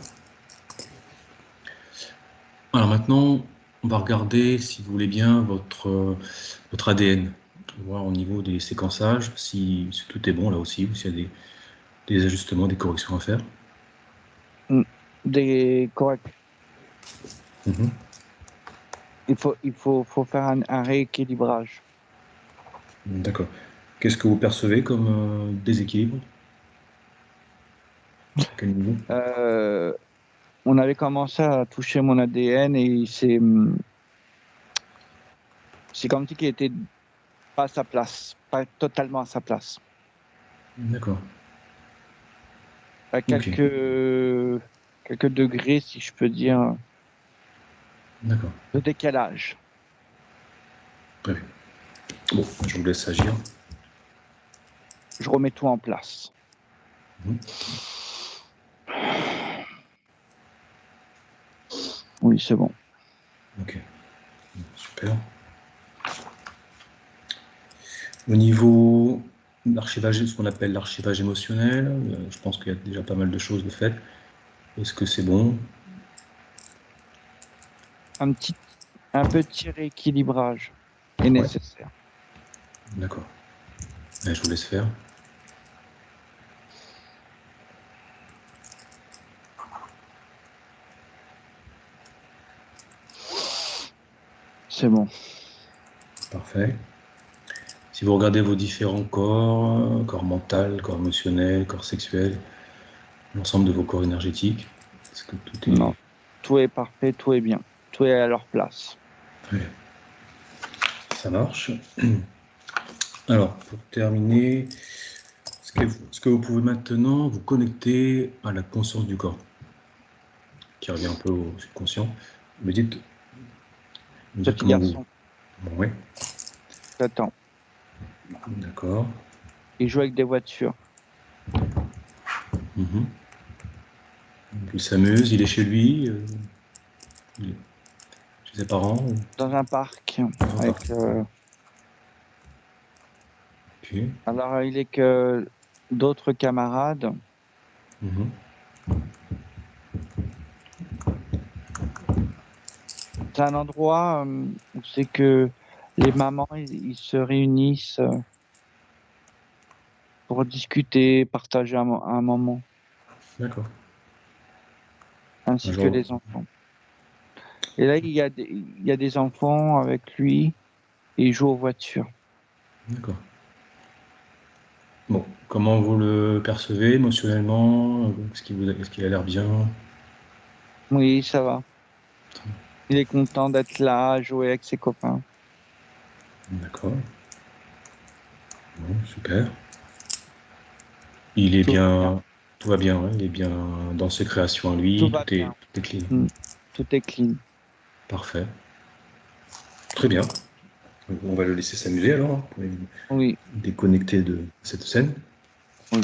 Alors maintenant, on va regarder, si vous voulez bien, votre ADN. Voir au niveau des séquençages si tout est bon là aussi, ou s'il y a des ajustements, des corrections à faire.
Correct.
Mhm.
Il faut faire un rééquilibrage.
D'accord. Qu'est-ce que vous percevez comme déséquilibre? À quel niveau?
On avait commencé à toucher mon ADN et c'est comme si qu'il était pas à sa place, pas totalement à sa place.
D'accord.
À
Ok.
quelques degrés, si je peux dire,
D'accord.
de décalage.
Très bien. Bon, je vous laisse agir.
Je remets tout en place.
Mhm.
Oui, c'est bon.
Ok. Super. Au niveau de l'archivage, ce qu'on appelle l'archivage émotionnel, je pense qu'il y a déjà pas mal de choses de faites. Est-ce que c'est bon?
Un petit rééquilibrage est
Ouais,
nécessaire.
d'accord. Allez, je vous laisse faire.
C'est bon.
Parfait. Si vous regardez vos différents corps, corps mental, corps émotionnel, corps sexuel, l'ensemble de vos corps énergétiques, est-ce que tout est
Non, tout est parfait, tout est bien, tout est à leur place.
très bien? Ça marche. Alors, pour terminer, est-ce que vous pouvez maintenant vous connecter à la conscience du corps, qui revient un peu au subconscient? Me dire
Petit
comment vous...
garçon,
Bon, oui,
j'attends.
d'accord.
Il joue avec des voitures.
Mhm. Il s'amuse, il est chez lui, il est chez ses parents, ou
Dans un parc
dans un parc.
avec.
Ok.
Alors, il est que d'autres camarades.
Mhm.
C'est un endroit où c'est que les mamans ils se réunissent pour discuter, partager un moment,
D'accord. Un
ainsi que
genre,
les enfants. Et là, il y a des enfants avec lui et ils jouent aux voitures.
d'accord. Bon, comment vous le percevez émotionnellement? Est-ce qu'il a l'air bien?
Oui, ça va. Il est content d'être là, jouer avec ses copains.
D'accord. Bon, super. Il est
Tout va bien.
bien, tout va bien, ouais, il est bien dans ses créations à
Tout
lui,
va bien.
tout est clean.
Mm. Tout est clean.
Parfait. Très bien. On va le laisser s'amuser alors, hein, pour
Oui,
déconnecter de cette scène.
oui.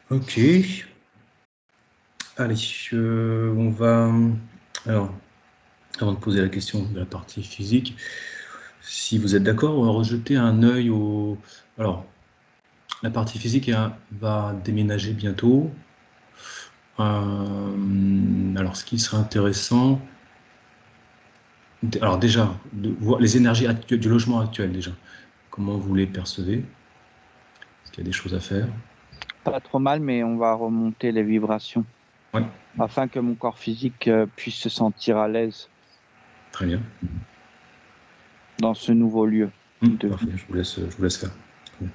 Ok. Allez, on va. Alors, avant de poser la question de la partie physique, si vous êtes d'accord, on va rejeter un œil au. Alors, la partie physique va déménager bientôt. Alors, ce qui serait intéressant, alors déjà, de voir les énergies du logement actuel déjà. Comment vous les percevez? Est-ce qu'il y a des choses à faire?
Pas trop mal, mais on va remonter les vibrations
Ouais,
afin que mon corps physique puisse se sentir à l'aise
très bien.
dans ce nouveau lieu de
Parfait,
vie.
je vous laisse faire. Très bien.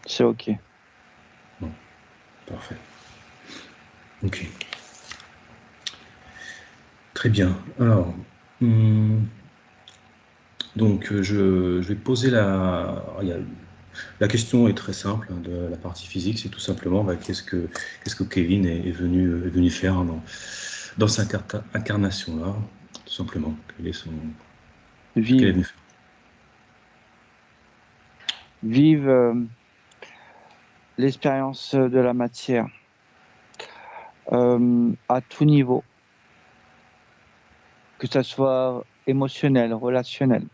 C'est OK.
Bon, parfait. Ok. Très bien. Alors, donc je vais poser la question est très simple hein, de la partie physique, c'est tout simplement bah, qu'est-ce que Kevin est venu faire dans cette incarnation-là, tout simplement. Ce qu'elle est
Vive.
venue faire.
Vive l'expérience de la matière à tout niveau, que ça soit émotionnel, relationnel,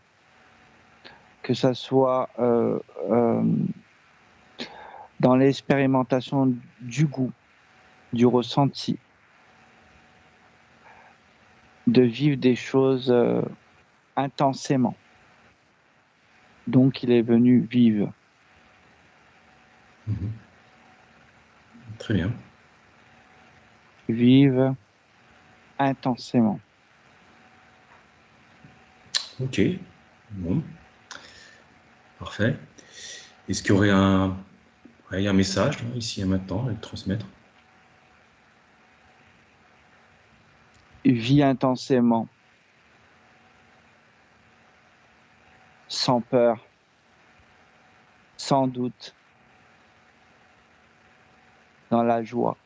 que ça soit dans l'expérimentation du goût, du ressenti, de vivre des choses intensément. Donc, il est venu vivre.
Mhm. Très bien.
Vivre intensément.
Ok. Bon. Parfait. Est-ce qu'il y aurait un message là, ici et maintenant à transmettre?
Vis intensément, sans peur, sans doute, dans la joie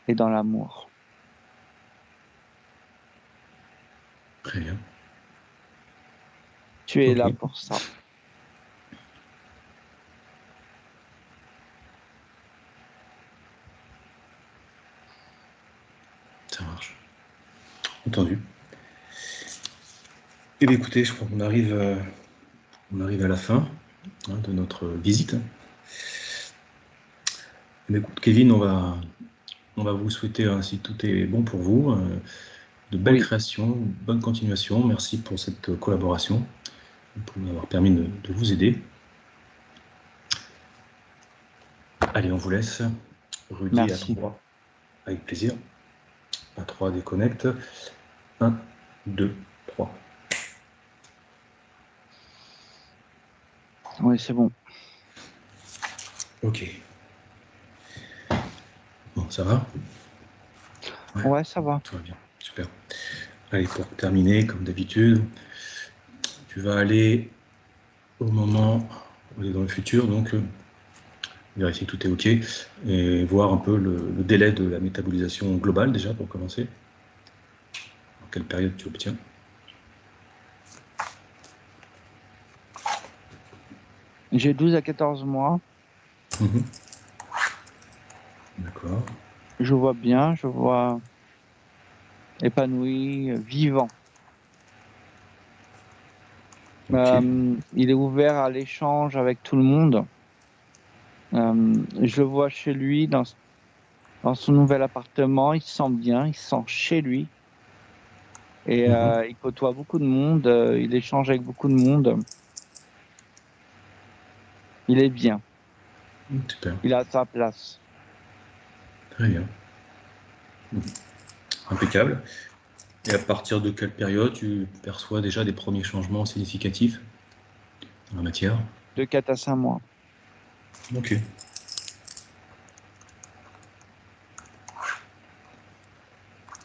et dans l'amour.
Très bien.
Tu es
Ok.
là pour ça.
Ça marche. Entendu. Eh bien, écoutez, je crois qu'on arrive à la fin hein, de notre visite. Eh bien, écoute, Kevin, on va vous souhaiter, hein, si tout est bon pour vous, de belles
Oui,
créations, une bonne continuation. Merci pour cette collaboration, pour nous avoir permis de vous aider. Allez, on vous laisse. Rudy à
merci.
3, avec plaisir. À 3, déconnecte. 1, 2, 3.
Oui, c'est bon.
Ok. Bon, ça va? Ouais,
Ouais, ça va.
tout va bien. Super. Allez, pour terminer, comme d'habitude, tu vas aller au moment où on est dans le futur, donc vérifier que tout est OK et voir un peu le délai de la métabolisation globale déjà pour commencer. En quelle période tu obtiens?
J'ai 12 à 14 mois.
Mhm. D'accord.
Je vois bien, je vois épanoui, vivant.
OK.
Il est ouvert à l'échange avec tout le monde. Je le vois chez lui, dans son nouvel appartement. Il se sent bien, il se sent chez lui. Et
Mhm.
il côtoie beaucoup de monde, il échange avec beaucoup de monde. Il est bien,
Super.
il a sa place.
Très bien. Impeccable. Et à partir de quelle période tu perçois déjà des premiers changements significatifs dans la matière?
De 4 à 5 mois.
OK.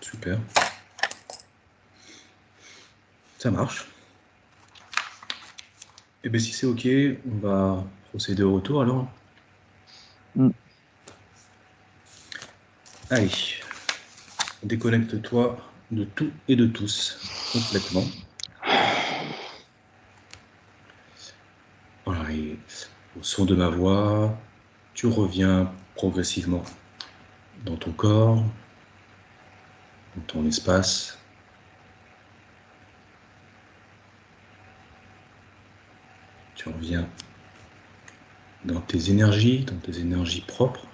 Super. Ça marche. Et bien si c'est OK, on va procéder au retour alors.
Mm.
Allez, déconnecte-toi de tout et de tous complètement. Voilà, et au son de ma voix, tu reviens progressivement dans ton corps, dans ton espace. Tu reviens dans tes énergies propres,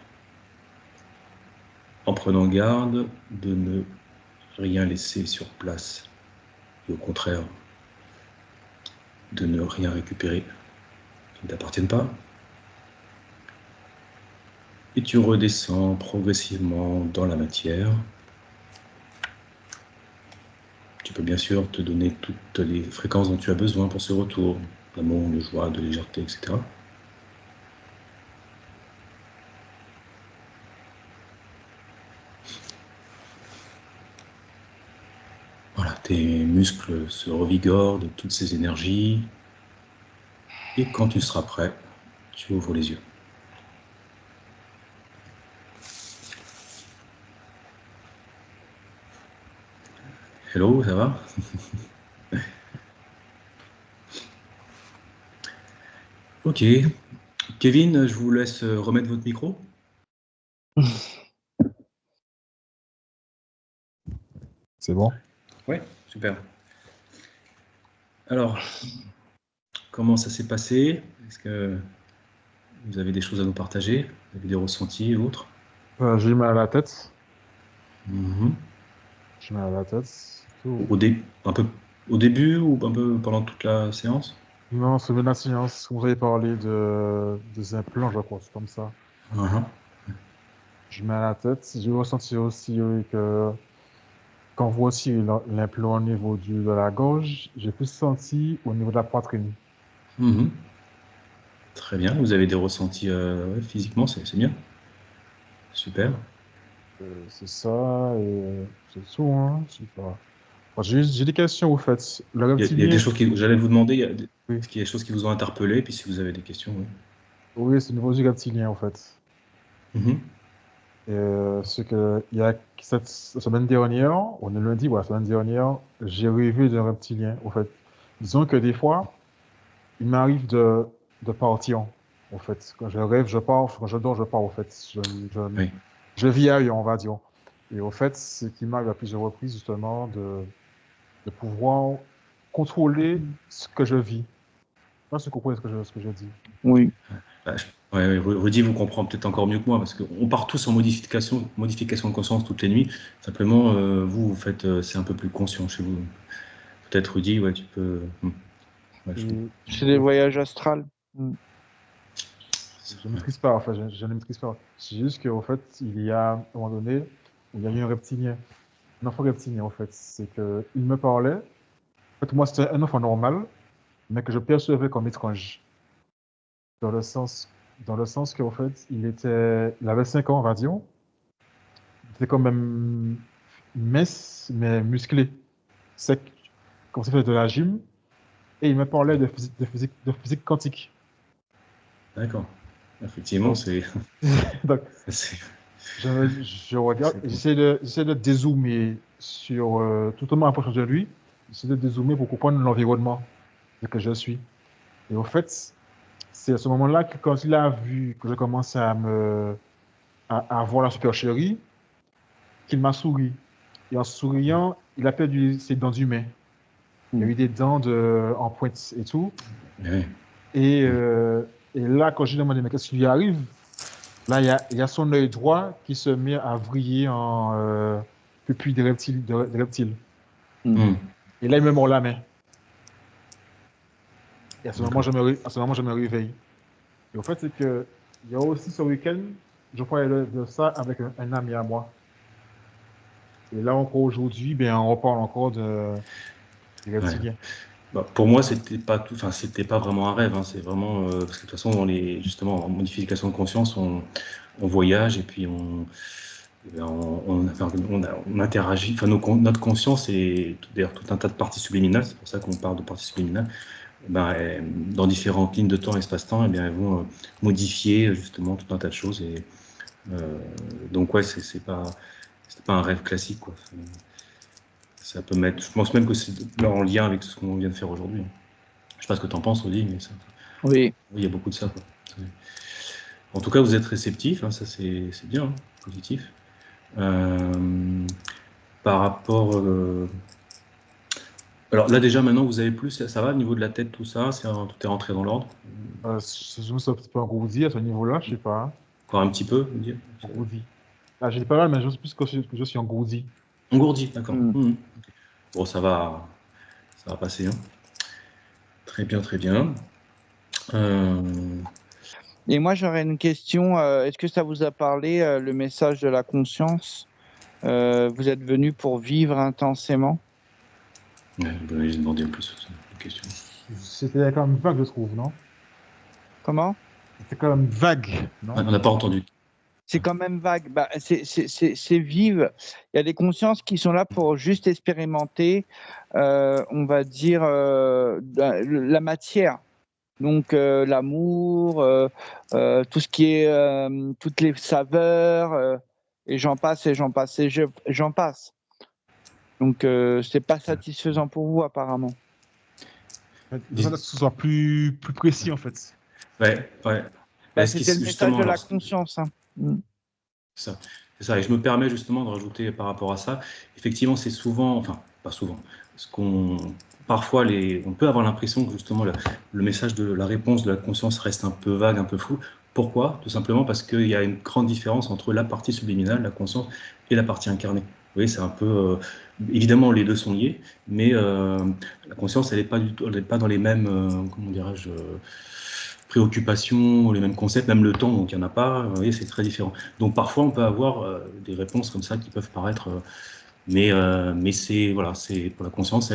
en prenant garde de ne rien laisser sur place et au contraire de ne rien récupérer qui ne t'appartienne pas. Et tu redescends progressivement dans la matière. Tu peux bien sûr te donner toutes les fréquences dont tu as besoin pour ce retour, d'amour, de joie, de légèreté, etc. tes muscles se revigorent de toutes ces énergies. Et quand tu seras prêt, tu ouvres les yeux. Hello, ça va? Ok. Kevin, je vous laisse remettre votre micro.
C'est bon?
Ouais, super. Alors, comment ça s'est passé? Est-ce que vous avez des choses à nous partager? Vous avez des ressentis et autres?
J'ai eu mal à la tête.
Mhm.
J'ai mal à la tête. Tout.
Un peu au début ou un peu pendant toute la séance?
Non, c'est la séance. Vous avez parlé des implants, je crois, c'est comme ça.
Mhm.
J'ai mal à la tête. J'ai ressenti aussi que quand on voit aussi l'implant au niveau de la gorge, j'ai plus senti au niveau de la poitrine.
Mhm. Très bien. Vous avez des ressentis ouais, physiquement, c'est bien. Super.
C'est ça, et c'est tout, hein. Je sais pas. Bon, j'ai des questions, au fait. Le
Il y a des
reptilien,
choses qui, j'allais vous demander,
oui,
est-ce qu'il y a des choses qui vous ont interpellé, puis si vous avez des questions, oui.
oui, c'est au niveau du reptilien, en fait.
Mhm.
C'est que il y a cette semaine dernière, on est lundi, ouais, la semaine dernière, j'ai rêvé d'un reptilien, au fait. Disons que des fois, il m'arrive de partir, en fait. Quand je rêve, je pars, quand je dors, je pars, au fait.
Oui.
Je vis ailleurs, on va dire. Et au fait, ce qui m'arrive à plusieurs reprises, justement, de pouvoir contrôler ce que je vis. Je sais pas si vous comprenez ce que je dis.
Oui.
Bah, ouais, Rudy vous comprend peut-être encore mieux que moi, parce qu'on part tous en modification de conscience toutes les nuits. Simplement, vous faites, c'est un peu plus conscient chez vous. Peut-être Rudy, ouais, tu peux. Ouais, je comprends.
Et,
C'est des voyages astrales. Mm.
je ne maîtrise pas, enfin, je ne maîtrise pas. C'est juste qu'au fait, il y a un moment donné où il y a eu un reptilien, un enfant reptilien, en fait. C'est que il me parlait. En fait, moi, c'était un enfant normal, mais que je percevais comme étrange. Dans le sens, dans le sens qu'en fait, il avait 5 ans, on va dire. Il était quand même mince, mais musclé, sec, comme s'il faisait de la gym. Et il me parlait de physique quantique.
D'accord. Effectivement,
Donc,
c'est.
donc,
c'est-
je regarde, et j'essaie de dézoomer sur tout au moins approche de lui. J'essaie de dézoomer pour comprendre l'environnement dans lequel je suis. Et au fait, c'est à ce moment-là que quand il a vu que je commençais à avoir la supercherie, qu'il m'a souri. Et en souriant, il a perdu ses dents d'humain. Il y a eu des dents en pointe et tout.
Ouais.
Et, euh, et là, quand je lui ai demandé, mais qu'est-ce qui lui arrive? Là, il y a son œil droit qui se met à vriller en pupille de reptile. De reptile.
Hmm.
Et là, il me mord la main. Et à ce moment,
D'accord.
à ce moment, je me réveille. Et au fait, c'est que il y a aussi ce week-end, je parlais de ça avec un ami à moi. Et là, encore aujourd'hui, ben, on reparle encore des
Ouais.
reptiliens.
Bah, pour moi, enfin, c'était pas vraiment un rêve, hein, c'est vraiment parce que de toute façon, justement, en modification de conscience, on voyage et puis on interagit. Enfin, notre conscience et d'ailleurs tout un tas de parties subliminales, c'est pour ça qu'on parle de parties subliminales. Ben, dans différentes lignes de temps, espace-temps, eh bien, elles vont modifier justement tout un tas de choses. Et donc ouais, c'est pas un rêve classique, quoi. Ça peut mettre. Je pense même que c'est en lien avec ce qu'on vient de faire aujourd'hui. Je sais pas ce que tu en penses, Rudy, mais ça,
Oui.
oui, il y a beaucoup de ça, quoi. En tout cas, vous êtes réceptif, hein, ça c'est bien, hein, positif. Euh, Par rapport. Alors là, déjà, maintenant, vous avez plus, ça va au niveau de la tête, tout ça, tout est rentré dans l'ordre.
Je me suis un petit peu engourdi à ce niveau-là, je sais pas, hein.
Encore un petit peu, vous dire.
Engourdi. Ah, j'ai pas mal, mais je sais plus que je suis engourdi.
Engourdi, d'accord.
Mm.
Mhm. Bon, ça va passer, hein. Très bien, très bien. Euh,
Et moi, j'aurais une question. Est-ce que ça vous a parlé, le message de la conscience? Vous êtes venu pour vivre intensément?
Ouais, j'ai demandé en plus une question.
C'était quand même vague, je trouve, non?
Comment?
C'est quand même vague, non?
On n'a pas entendu.
c'est quand même vague. Bah, c'est vive. Il y a des consciences qui sont là pour juste expérimenter, on va dire, la matière. Donc l'amour, tout ce qui est, toutes les saveurs, et j'en passe, et j'en passe, et j'en passe. Donc c'est pas satisfaisant pour vous apparemment.
Il faudrait que ce soit plus précis, en fait.
Ouais, ouais.
Bah,
Est-ce
c'était le message
justement,
de la
alors,
conscience. Hein.
ça, c'est ça. Et je me permets justement de rajouter par rapport à ça. Effectivement, c'est souvent, enfin, pas souvent, parfois, on peut avoir l'impression que justement le message de la réponse de la conscience reste un peu vague, un peu flou. Pourquoi? Tout simplement parce qu'il y a une grande différence entre la partie subliminale, la conscience, et la partie incarnée. Vous voyez, c'est un peu, évidemment, les deux sont liés, mais la conscience, elle n'est pas pas dans les mêmes, comment dirais-je, préoccupations, les mêmes concepts, même le temps, donc il n'y en a pas. Vous voyez, c'est très différent. Donc parfois, on peut avoir des réponses comme ça qui peuvent paraître, mais c'est voilà, c'est pour la conscience,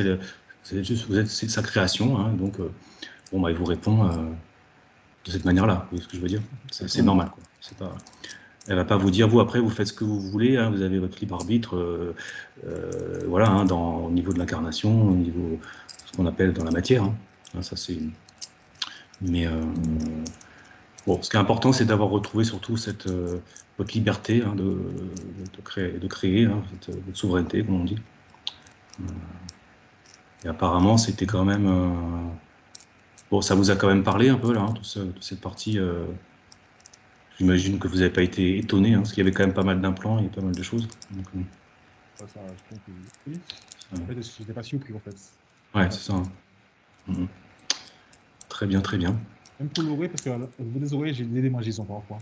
c'est sa création, hein, donc bon, bah, il vous répond de cette manière-là. Vous voyez ce que je veux dire? C'est normal, quoi. C'est pas, elle va pas vous dire, vous après, vous faites ce que vous voulez, hein, vous avez votre libre arbitre, voilà, hein, au niveau de l'incarnation, au niveau de ce qu'on appelle dans la matière. Hein. Hein, ça c'est. Mais bon, ce qui est important, c'est d'avoir retrouvé surtout votre liberté, hein, de créer, hein, votre souveraineté, comme on dit. Et apparemment, c'était quand même. Bon, ça vous a quand même parlé un peu, là, hein, toute cette partie. J'imagine que vous n'avez pas été étonné, hein, parce qu'il y avait quand même pas mal d'implants, il y a pas mal de choses. Donc,
Ça, je pense que oui. En fait, je n'étais pas surpris, en fait.
ouais, c'est ça. Hein. Mhm. Très bien, très bien.
Même pour l'oreille, parce qu'au niveau des oreilles, j'ai des démangeaisons parfois.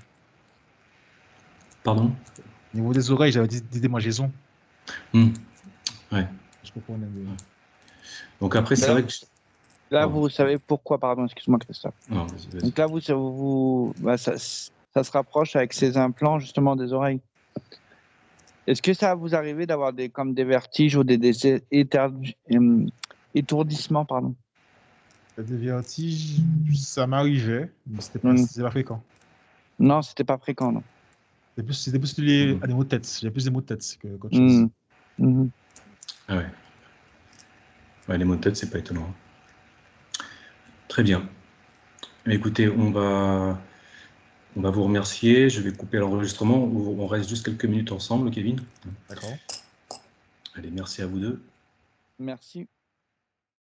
Pardon?
Au niveau des oreilles, j'avais des démangeaisons.
Ouais.
Je comprends bien.
Donc après, c'est vrai que.
Là,
Pardon.
vous savez pourquoi, pardon, excuse-moi, Christophe.
Non, vas-y.
Donc là, ça se rapproche avec ces implants, justement, des oreilles. Est-ce que ça va vous arriver d'avoir comme des vertiges ou des étourdissements, pardon?
Des vertiges, ça m'arrivait, mais c'était pas fréquent.
Non, c'était pas fréquent, non.
C'était plus lié à des maux de tête. J'avais plus des maux de tête qu'autre chose.
Ah ouais. Ouais, les mots de tête, c'est pas étonnant. Très bien. Écoutez, on va vous remercier. Je vais couper l'enregistrement. On reste juste quelques minutes ensemble, Kevin.
D'accord.
Allez, merci à vous deux.
Merci.